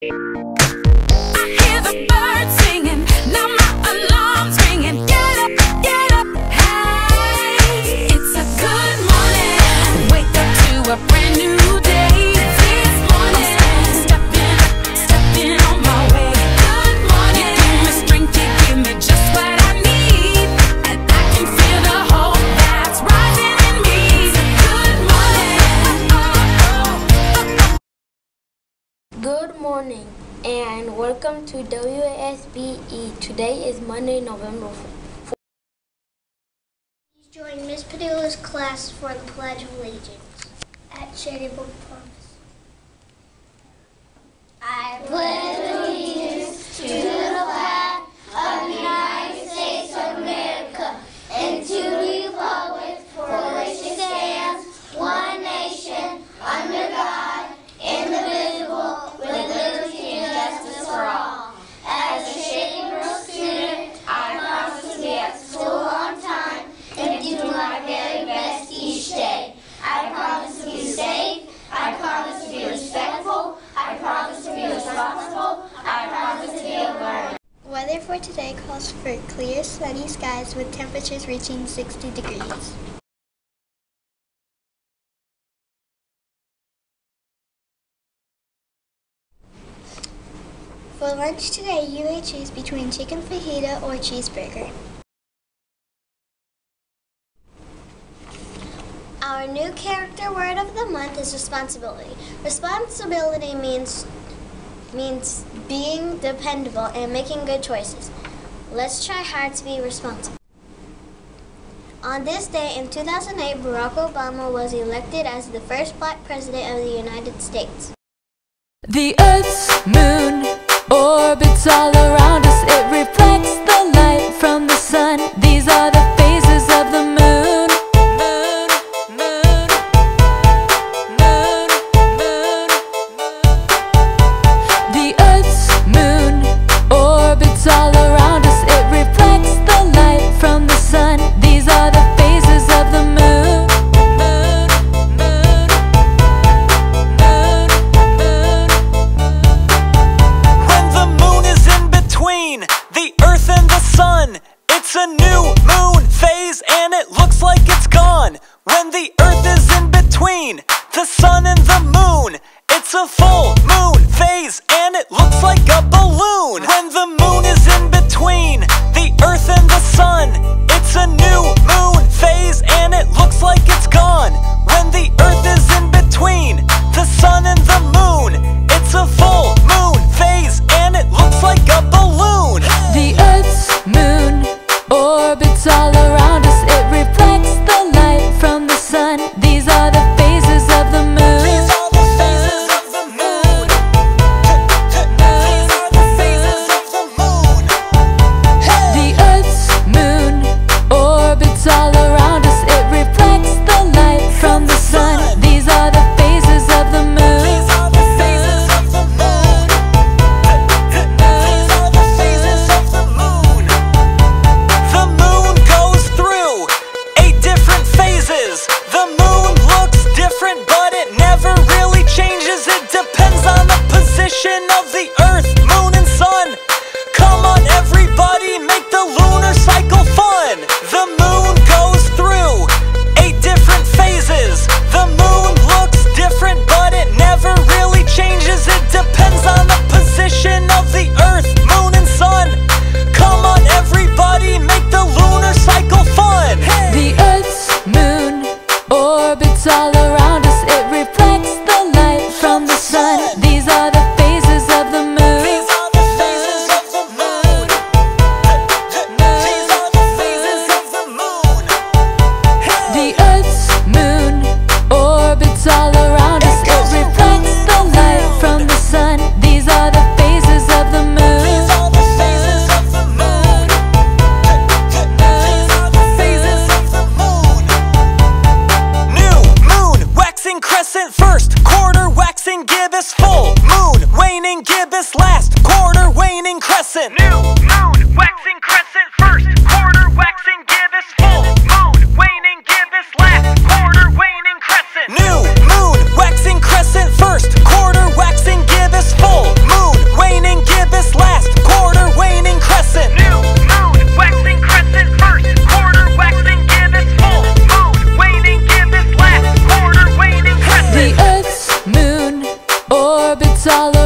I hear the birds singing, now my alarm's ringing. Get up, hey, it's a good morning. Wake up to a brand new day. This morning, stepping on my way. Good morning, you give me strength, you give me just what I need, and I can feel the hope that's rising in me. It's a good morning. Good morning and welcome to WASBE. Today is Monday, November 4th. Please join Miss Padilla's class for the Pledge of Allegiance at Shady Brook Promise. I pledge allegiance to the flag of the United States of America and to the republic for which it stands, one nation, under God, indivisible, with liberty and justice for all. As a Shady Brook student, I promise to be at school on time and do my very best each day. I promise to be safe. I promise to be respectful. I promise to be responsible. I promise to be a learner. Weather for today calls for clear, sunny skies with temperatures reaching 60 degrees. For lunch today, you may choose between chicken fajita or cheeseburger. Our new character word of the month is responsibility. Responsibility means being dependable and making good choices. Let's try hard to be responsible. On this day in 2008, Barack Obama was elected as the first black president of the United States. The Earth's moon orbits all around us. It reflects the light from the sun. These are the phases of the moon. The Earth's moon orbits all around us. It reflects the light from the sun. These are the phases of the moon. When the moon is in between it's all